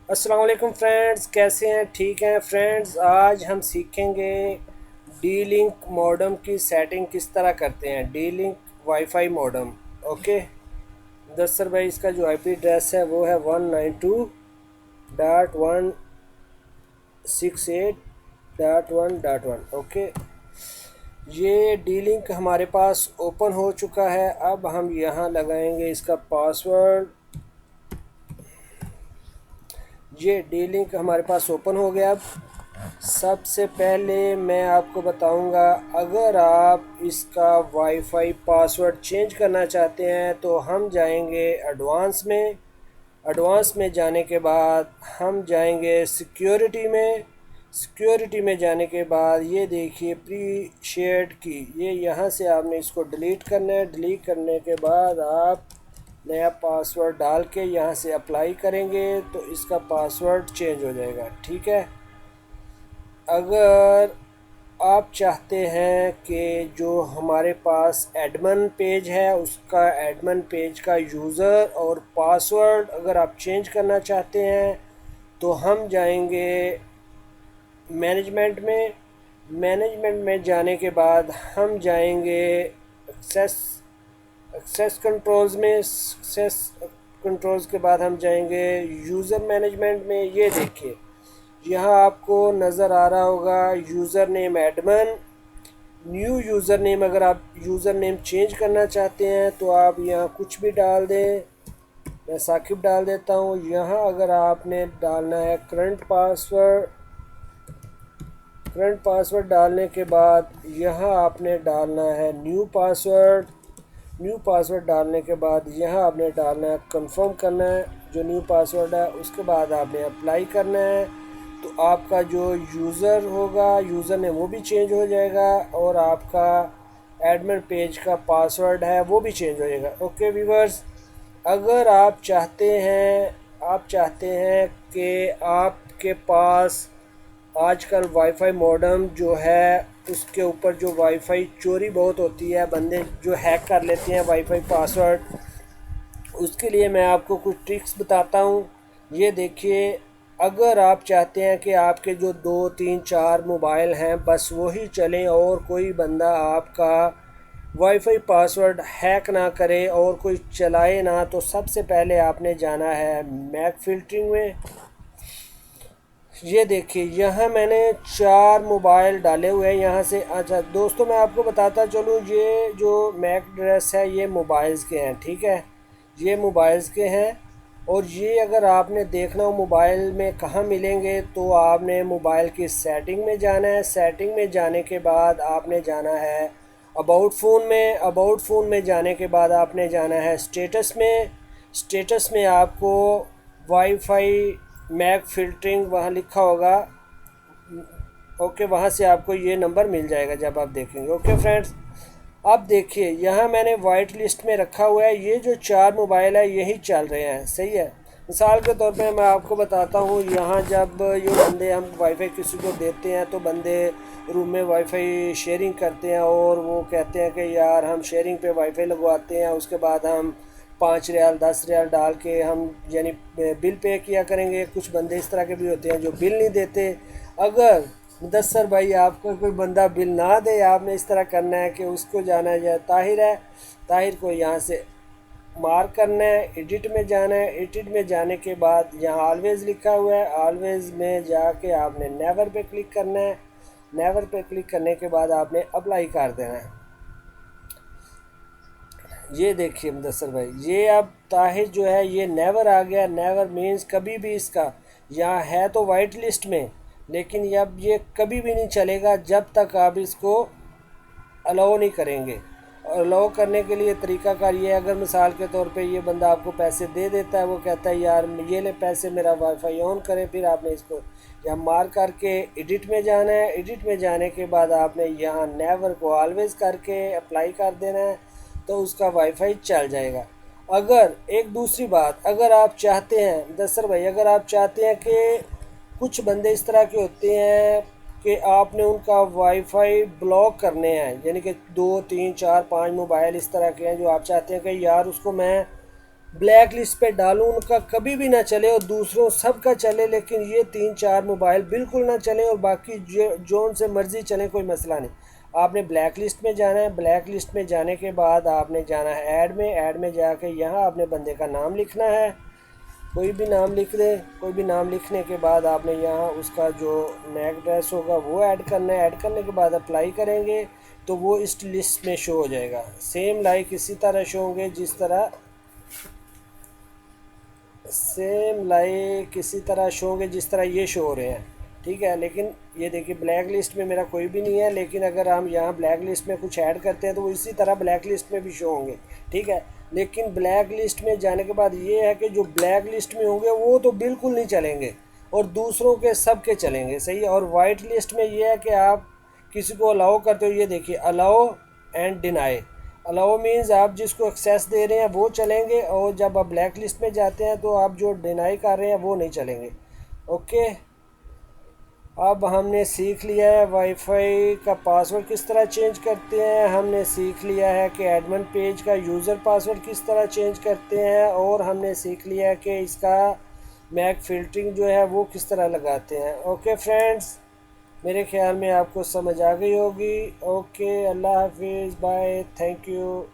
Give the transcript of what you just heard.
अस्सलाम वालेकुम फ्रेंड्स, कैसे हैं? ठीक हैं फ्रेंड्स। आज हम सीखेंगे डी लिंक मॉडेम की सेटिंग किस तरह करते हैं। D link WiFi modem. Okay. दस्तर भाई, इसका जो आईपी एड्रेस है वो है 192.168.1.1। ओके। ये डी लिंक हमारे पास ओपन हो चुका है। अब हम यहाँ लगाएंगे इसका पासवर्ड। ये डी लिंक हमारे पास ओपन हो गया। अब सबसे पहले मैं आपको बताऊंगा, अगर आप इसका वाईफाई पासवर्ड चेंज करना चाहते हैं तो हम जाएंगे एडवांस में। एडवांस में जाने के बाद हम जाएंगे सिक्योरिटी में। सिक्योरिटी में जाने के बाद ये देखिए प्री शेयर्ड की, ये यहाँ से आपने इसको डिलीट करना है। डिलीट करने के बाद आप नया पासवर्ड डाल के यहाँ से अप्लाई करेंगे तो इसका पासवर्ड चेंज हो जाएगा। ठीक है। अगर आप चाहते हैं कि जो हमारे पास एडमिन पेज है उसका एडमिन पेज का यूज़र और पासवर्ड अगर आप चेंज करना चाहते हैं तो हम जाएंगे मैनेजमेंट में। मैनेजमेंट में जाने के बाद हम जाएंगे एक्सेस एक्सेस कंट्रोल्स में। एक्सेस कंट्रोल्स के बाद हम जाएंगे यूज़र मैनेजमेंट में। ये देखिए यहाँ आपको नज़र आ रहा होगा user name admin, new user name. अगर आप यूज़र नेम चेंज करना चाहते हैं तो आप यहाँ कुछ भी डाल दें। मैं साकिब डाल देता हूँ। यहाँ अगर आपने डालना है करंट पासवर्ड, करंट पासवर्ड डालने के बाद यहाँ आपने डालना है न्यू पासवर्ड। न्यू पासवर्ड डालने के बाद यहाँ आपने डालना है, कंफर्म करना है जो न्यू पासवर्ड है। उसके बाद आपने अप्लाई करना है तो आपका जो यूज़र होगा, यूज़र नेम वो भी चेंज हो जाएगा और आपका एडमिन पेज का पासवर्ड है वो भी चेंज हो जाएगा। ओके व्यूवर्स, अगर आप चाहते हैं कि आपके पास आजकल वाईफाई मॉडेम जो है उसके ऊपर जो वाईफाई चोरी बहुत होती है, बंदे जो हैक कर लेते हैं वाईफाई पासवर्ड, उसके लिए मैं आपको कुछ ट्रिक्स बताता हूँ। ये देखिए, अगर आप चाहते हैं कि आपके जो 2 3 4 मोबाइल हैं बस वही चलें और कोई बंदा आपका वाईफाई पासवर्ड हैक ना करे और कोई चलाए ना, तो सबसे पहले आपने जाना है मैक फिल्टरिंग में। ये देखिए यहाँ मैंने 4 मोबाइल डाले हुए हैं यहाँ से। अच्छा दोस्तों, मैं आपको बताता चलूँ, ये जो मैक ड्रेस है ये मोबाइल्स के हैं। ठीक है, ये मोबाइल्स के हैं। और ये अगर आपने देखना हो मोबाइल में कहाँ मिलेंगे तो आपने मोबाइल की सेटिंग में जाना है। सेटिंग में जाने के बाद आपने जाना है अबाउट फ़ोन में। अबाउट फ़ोन में जाने के बाद आपने जाना है स्टेटस में। स्टेटस में आपको वाईफाई मैक फ़िल्टरिंग वहाँ लिखा होगा। ओके, वहाँ से आपको ये नंबर मिल जाएगा जब आप देखेंगे। ओके फ्रेंड्स, अब देखिए यहाँ मैंने वाइट लिस्ट में रखा हुआ है। ये जो 4 मोबाइल है यही चल रहे हैं, सही है। मिसाल के तौर पे मैं आपको बताता हूँ, यहाँ जब ये बंदे हम वाईफाई किसी को देते हैं तो बंदे रूम में वाईफाई शेयरिंग करते हैं और वो कहते हैं कि यार हम शेयरिंग पे वाईफाई लगवाते हैं, उसके बाद हम 5 रियाल 10 रियाल डाल के हम यानी बिल पे किया करेंगे। कुछ बंदे इस तरह के भी होते हैं जो बिल नहीं देते। अगर मुदस्सर भाई आपको कोई बंदा बिल ना दे, आपने इस तरह करना है कि उसको जाना है ताहिर है, ताहिर को यहाँ से मार्क करना है, एडिट में जाना है। एडिट में जाने के बाद यहाँ ऑलवेज़ लिखा हुआ है, ऑलवेज़ में जाके आपने नेवर पे क्लिक करना है। नेवर पे क्लिक करने के बाद आपने अप्लाई कर देना है। ये देखिए मुदस्सर भाई, ये अब ताहिर जो है ये नेवर आ गया। नेवर मीन्स कभी भी इसका, यहाँ है तो वाइट लिस्ट में लेकिन अब ये कभी भी नहीं चलेगा जब तक आप इसको अलाउ नहीं करेंगे। और अलाउ करने के लिए तरीकाकार ये है, अगर मिसाल के तौर पे ये बंदा आपको पैसे दे देता है, वो कहता है यार ये ले पैसे, मेरा वाईफाई ऑन करें, फिर आपने इसको यहाँ मार करके एडिट में जाना है। एडिट में जाने के बाद आपने यहाँ नेवर को ऑलवेज़ करके अप्लाई कर देना है तो उसका वाईफाई चल जाएगा। अगर एक दूसरी बात, अगर आप चाहते हैं दसर भाई, अगर आप चाहते हैं कि कुछ बंदे इस तरह के होते हैं कि आपने उनका वाईफाई ब्लॉक करने हैं, यानी कि 2 3 4 5 मोबाइल इस तरह के हैं जो आप चाहते हैं कि यार उसको मैं ब्लैक लिस्ट पे डालूं, उनका कभी भी ना चले और दूसरों सबका चले, लेकिन ये 3-4 मोबाइल बिल्कुल ना चले और बाकी जो उनसे मर्ज़ी चले, कोई मसला नहीं। आपने ब्लैक लिस्ट में जाना है। ब्लैक लिस्ट में जाने के बाद आपने जाना है ऐड में जाके यहाँ आपने बंदे का नाम लिखना है, कोई भी नाम लिख दें। कोई भी नाम लिखने के बाद आपने यहाँ उसका जो मैक एड्रेस होगा वो ऐड करना है। ऐड करने के बाद अप्लाई करेंगे तो वो इस लिस्ट में शो हो जाएगा। सेम लाइक इसी तरह शो होंगे जिस तरह सेम लाइक इसी तरह शो होंगे जिस तरह ये शो हो रहे हैं, ठीक है। लेकिन ये देखिए ब्लैक लिस्ट में मेरा कोई भी नहीं है, लेकिन अगर हम यहाँ ब्लैक लिस्ट में कुछ ऐड करते हैं तो वो इसी तरह ब्लैक लिस्ट में भी शो होंगे, ठीक है। लेकिन ब्लैक लिस्ट में जाने के बाद ये है कि जो ब्लैक लिस्ट में होंगे वो तो बिल्कुल नहीं चलेंगे और दूसरों के सब के चलेंगे, सही है। और वाइट लिस्ट में ये है कि आप किसी को अलाउ करते हो, ये देखिए allow and deny. Allow means आप जिसको एक्सेस दे रहे हैं वो चलेंगे, और जब आप ब्लैक लिस्ट में जाते हैं तो आप जो डिनाई कर रहे हैं वो नहीं चलेंगे। ओके, अब हमने सीख लिया है वाईफाई का पासवर्ड किस तरह चेंज करते हैं। हमने सीख लिया है कि एडमिन पेज का यूज़र पासवर्ड किस तरह चेंज करते हैं, और हमने सीख लिया है कि इसका मैक फ़िल्टरिंग जो है वो किस तरह लगाते हैं। ओके फ्रेंड्स, मेरे ख्याल में आपको समझ आ गई होगी। ओके, अल्लाह हाफिज़, बाय, थैंक यू।